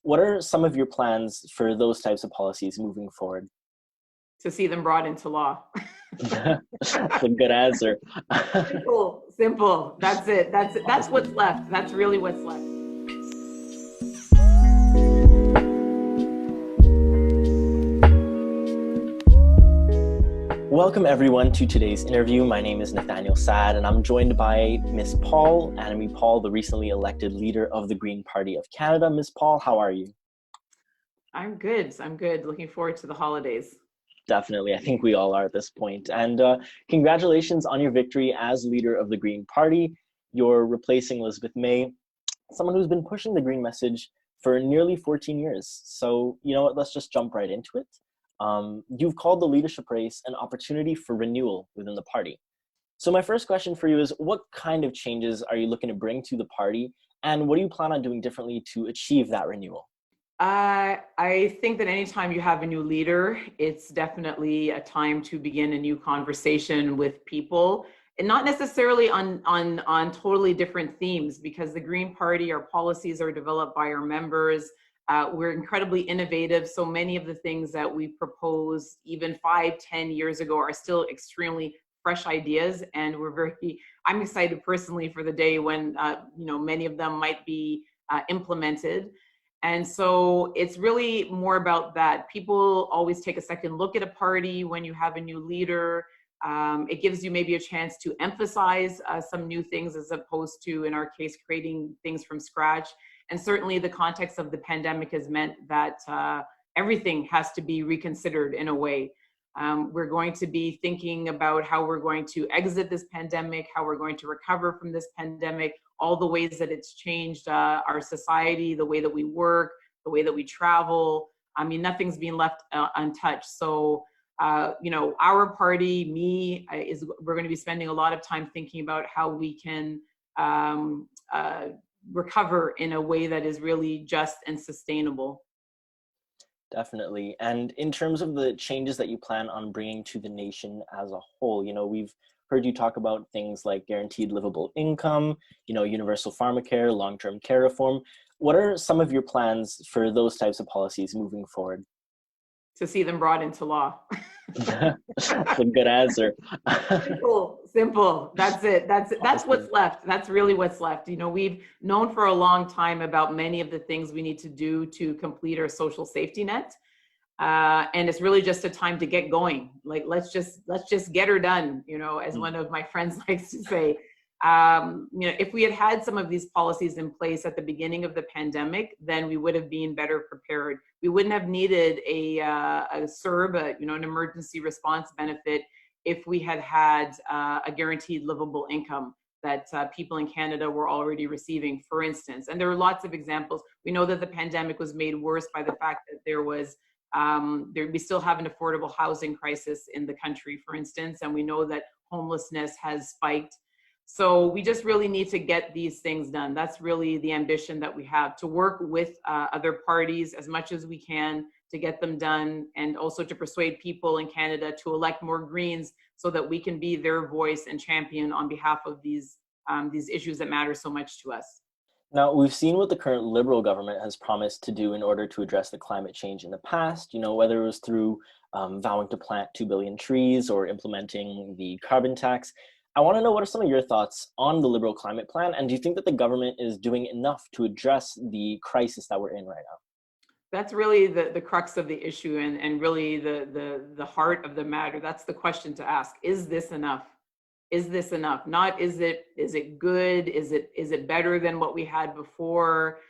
What are some of your plans for those types of policies moving forward? To see them brought into law. That's a good answer. Simple, simple. That's it. That's it. That's what's left. That's really what's left. Welcome everyone to today's interview. My name is Nathaniel Sad and I'm joined by Miss Paul, Annamie Paul, the recently elected leader of the Green Party of Canada. Miss Paul, how are you? I'm good. I'm good. Looking forward to the holidays. Definitely. I think we all are at this point. And congratulations on your victory as leader of the Green Party. You're replacing Elizabeth May, someone who's been pushing the green message for nearly 14 years. So, you know what, let's just jump right into it. You've called the leadership race an opportunity for renewal within the party. So my first question for you is, what kind of changes are you looking to bring to the party? And what do you plan on doing differently to achieve that renewal? I think that anytime you have a new leader, it's definitely a time to begin a new conversation with people, and not necessarily on totally different themes, because the Green Party, our policies are developed by our members. We're incredibly innovative. So many of the things that we proposed even 5-10 years ago are still extremely fresh ideas. And I'm excited personally for the day when, many of them might be implemented. And so it's really more about that. People always take a second look at a party when you have a new leader. It gives you maybe a chance to emphasize some new things as opposed to, in our case, creating things from scratch. And certainly the context of the pandemic has meant that everything has to be reconsidered in a way. We're going to be thinking about how we're going to exit this pandemic, how we're going to recover from this pandemic, all the ways that it's changed our society, the way that we work, the way that we travel. I mean, nothing's being left untouched. So, our party, we're going to be spending a lot of time thinking about how we can recover in a way that is really just and sustainable. Definitely. And in terms of the changes that you plan on bringing to the nation as a whole, we've heard you talk about things like guaranteed livable income, universal pharmacare, long-term care reform. What are some of your plans for those types of policies moving forward? To see them brought into law. That's a good answer. Simple. That's it. That's what's left. That's really what's left. We've known for a long time about many of the things we need to do to complete our social safety net. And it's really just a time to get going. Like, let's just get her done, as one of my friends likes to say. If we had had some of these policies in place at the beginning of the pandemic, then we would have been better prepared. We wouldn't have needed a CERB, an emergency response benefit, if we had had a guaranteed livable income that people in Canada were already receiving, for instance. And there are lots of examples. We know that the pandemic was made worse by the fact that we still have an affordable housing crisis in the country, for instance, and we know that homelessness has spiked. So we just really need to get these things done. That's really the ambition that we have, to work with other parties as much as we can to get them done, and also to persuade people in Canada to elect more Greens so that we can be their voice and champion on behalf of these issues that matter so much to us. Now, we've seen what the current Liberal government has promised to do in order to address the climate change in the past, whether it was through vowing to plant 2 billion trees or implementing the carbon tax. I want to know, what are some of your thoughts on the Liberal climate plan, and do you think that the government is doing enough to address the crisis that we're in right now? That's really the crux of the issue, and really the heart of the matter. That's the question to ask. Is this enough? Is this enough? Not is it good? Is it better than what we had before?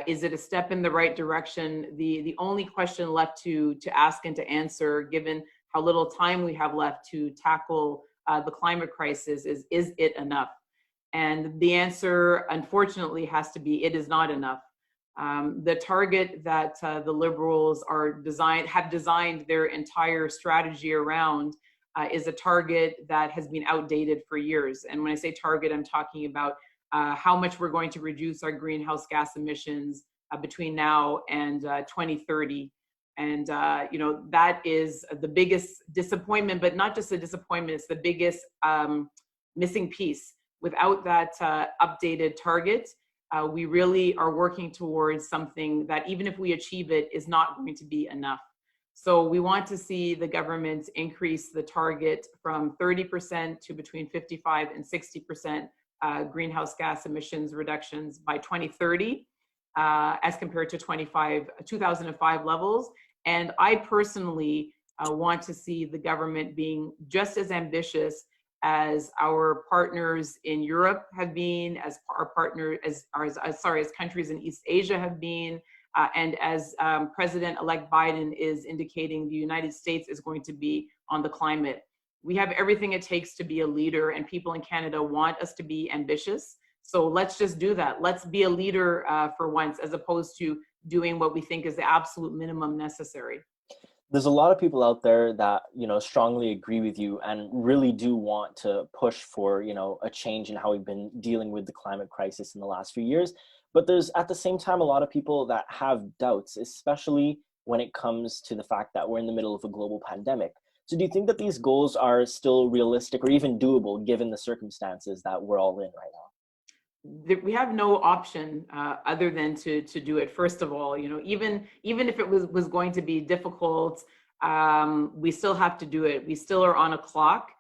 Is it a step in the right direction? The only question left to ask and to answer, given how little time we have left to tackle the climate crisis, is it enough? And the answer, unfortunately, has to be, it is not enough. The target that the Liberals have designed their entire strategy around is a target that has been outdated for years. And when I say target, I'm talking about how much we're going to reduce our greenhouse gas emissions between now and 2030. And, that is the biggest disappointment, but not just a disappointment, it's the biggest missing piece. Without that updated target, we really are working towards something that even if we achieve it is not going to be enough. So we want to see the government increase the target from 30% to between 55 and 60% greenhouse gas emissions reductions by 2030, as compared to 2005 levels. And I personally want to see the government being just as ambitious as our partners in Europe have been, as our partner, as countries in East Asia have been, and as President-elect Biden is indicating the United States is going to be on the climate. We have everything it takes to be a leader, and people in Canada want us to be ambitious. So let's just do that. Let's be a leader for once, as opposed to doing what we think is the absolute minimum necessary. There's a lot of people out there that, strongly agree with you and really do want to push for, a change in how we've been dealing with the climate crisis in the last few years. But there's at the same time a lot of people that have doubts, especially when it comes to the fact that we're in the middle of a global pandemic. So do you think that these goals are still realistic or even doable given the circumstances that we're all in right now? We have no option other than to do it. First of all, even if it was going to be difficult, we still have to do it. We still are on a clock,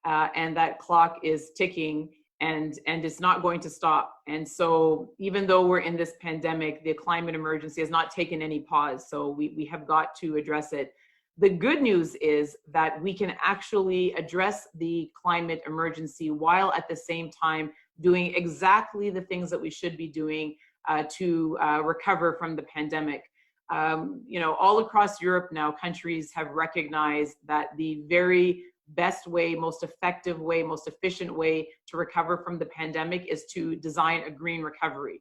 and that clock is ticking, and it's not going to stop. And so even though we're in this pandemic, the climate emergency has not taken any pause. So we have got to address it. The good news is that we can actually address the climate emergency while at the same time doing exactly the things that we should be doing to recover from the pandemic. All across Europe now, countries have recognized that the very best way, most effective way, most efficient way to recover from the pandemic is to design a green recovery.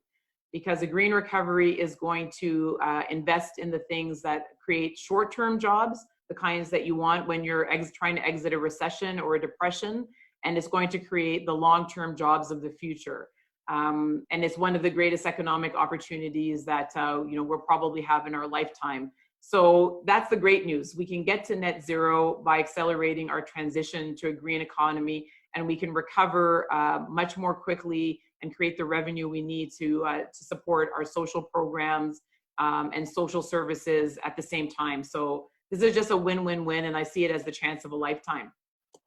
Because a green recovery is going to invest in the things that create short-term jobs, the kinds that you want when you're trying to exit a recession or a depression, and it's going to create the long-term jobs of the future. And it's one of the greatest economic opportunities that we'll probably have in our lifetime. So that's the great news. We can get to net zero by accelerating our transition to a green economy, and we can recover much more quickly and create the revenue we need to support our social programs and social services at the same time. So this is just a win-win-win, and I see it as the chance of a lifetime.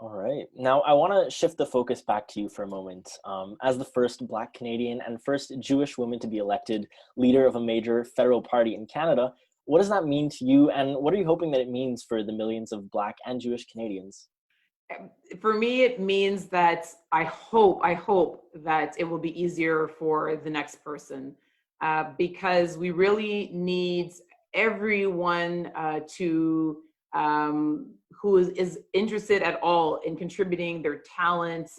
All right. Now, I want to shift the focus back to you for a moment. As the first Black Canadian and first Jewish woman to be elected leader of a major federal party in Canada, what does that mean to you, and what are you hoping that it means for the millions of Black and Jewish Canadians? For me, it means that I hope that it will be easier for the next person, because we really need everyone who is interested at all in contributing their talents,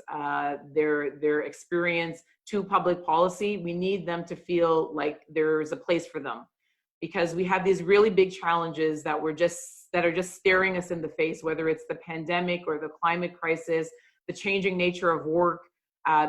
their experience to public policy. We need them to feel like there's a place for them, because we have these really big challenges that are just staring us in the face, whether it's the pandemic or the climate crisis, the changing nature of work.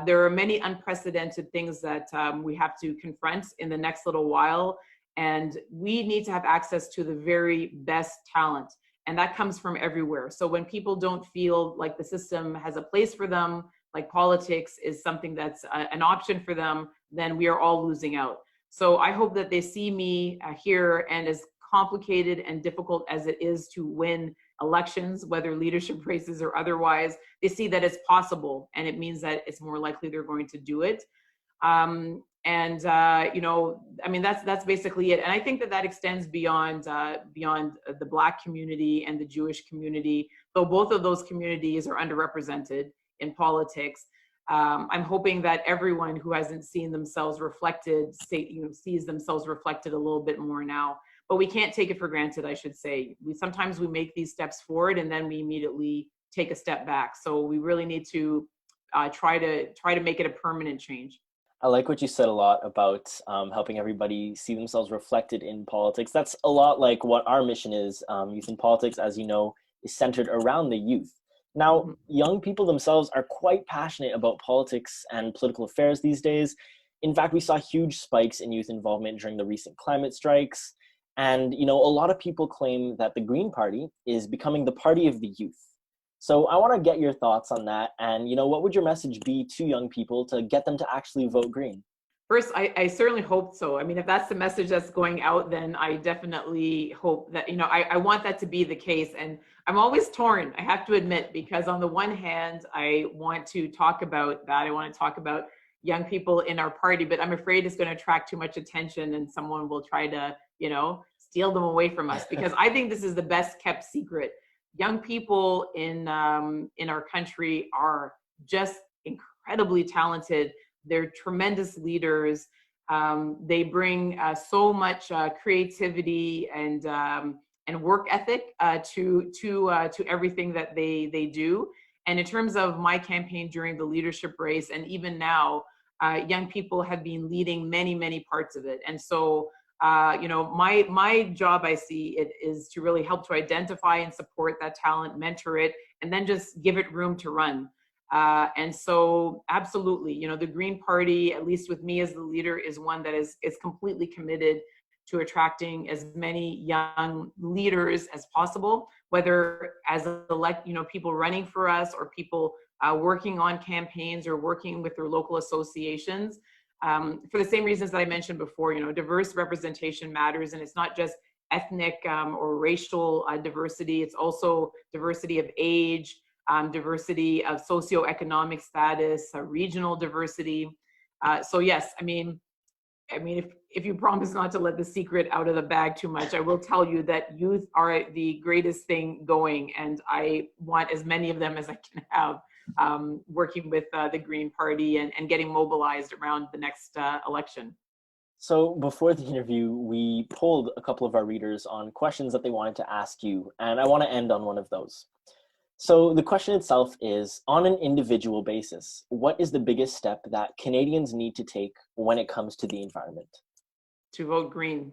There are many unprecedented things that we have to confront in the next little while. And we need to have access to the very best talent. And that comes from everywhere. So when people don't feel like the system has a place for them, like politics is something that's an option for them, then we are all losing out. So I hope that they see me here, and as complicated and difficult as it is to win elections, whether leadership races or otherwise, they see that it's possible, and it means that it's more likely they're going to do it. That's basically it. And I think that extends beyond the Black community and the Jewish community, though both of those communities are underrepresented in politics. I'm hoping that everyone who hasn't seen themselves reflected, sees themselves reflected a little bit more now. But we can't take it for granted, I should say. Sometimes we make these steps forward and then we immediately take a step back. So we really need to try to make it a permanent change. I like what you said a lot about helping everybody see themselves reflected in politics. That's a lot like what our mission is. Youth in Politics, as you know, is centered around the youth. Now, young people themselves are quite passionate about politics and political affairs these days. In fact, we saw huge spikes in youth involvement during the recent climate strikes. And, a lot of people claim that the Green Party is becoming the party of the youth. So I want to get your thoughts on that. And, what would your message be to young people to get them to actually vote green? First, I certainly hope so. I mean, if that's the message that's going out, then I definitely hope that, I want that to be the case. And I'm always torn, I have to admit, because on the one hand, I want to talk about that. I want to talk about young people in our party, but I'm afraid it's going to attract too much attention and someone will try to, steal them away from us, because I think this is the best kept secret. Young people in our country are just incredibly talented. They're tremendous leaders. They bring so much creativity and work ethic to everything that they do. And in terms of my campaign during the leadership race, and even now, young people have been leading many parts of it. And so, my job, I see it, is to really help to identify and support that talent, mentor it, and then just give it room to run. And so absolutely, the Green Party, at least with me as the leader, is one that is completely committed to attracting as many young leaders as possible, whether as people running for us or people working on campaigns or working with their local associations. For the same reasons that I mentioned before, diverse representation matters, and it's not just ethnic or racial diversity, it's also diversity of age, diversity of socioeconomic status, regional diversity. So yes, I mean, if you promise not to let the secret out of the bag too much, I will tell you that youth are the greatest thing going, and I want as many of them as I can have working with the Green Party and getting mobilized around the next election. So before the interview, we polled a couple of our readers on questions that they wanted to ask you, and I want to end on one of those. So the question itself is, on an individual basis, what is the biggest step that Canadians need to take when it comes to the environment? To vote green.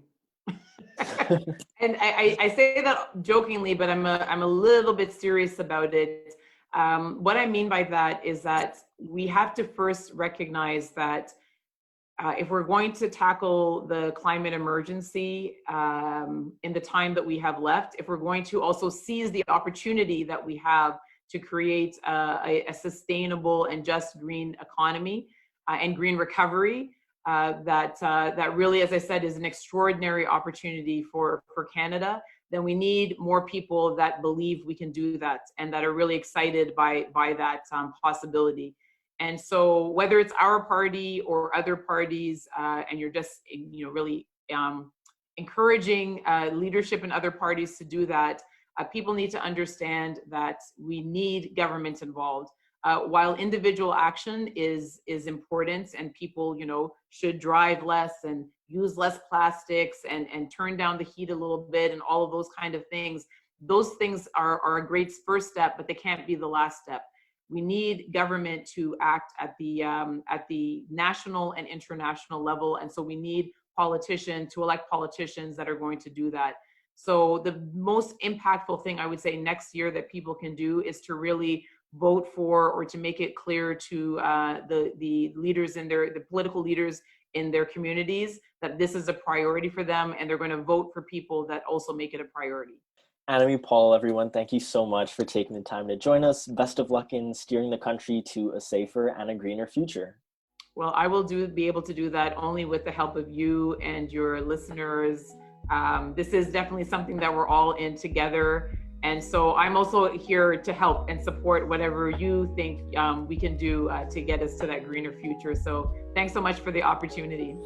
And I say that jokingly, but I'm a little bit serious about it. What I mean by that is that we have to first recognize that if we're going to tackle the climate emergency in the time that we have left, if we're going to also seize the opportunity that we have to create a sustainable and just green economy and green recovery, that really, as I said, is an extraordinary opportunity for Canada, then we need more people that believe we can do that and that are really excited by that possibility. And so whether it's our party or other parties, and you're just, really encouraging leadership in other parties to do that, people need to understand that we need government involved. While individual action is important, and people, should drive less and use less plastics and turn down the heat a little bit and all of those kind of things, those things are a great first step, but they can't be the last step. We need government to act at the national and international level. And so we need to elect politicians that are going to do that. So the most impactful thing I would say next year that people can do is to really vote for, or to make it clear to the leaders the political leaders in their communities that this is a priority for them, and they're going to vote for people that also make it a priority. Annamie, Paul, everyone, thank you so much for taking the time to join us. Best of luck in steering the country to a safer and a greener future. Well, I will be able to do that only with the help of you and your listeners. This is definitely something that we're all in together. And so I'm also here to help and support whatever you think we can do to get us to that greener future. So thanks so much for the opportunity.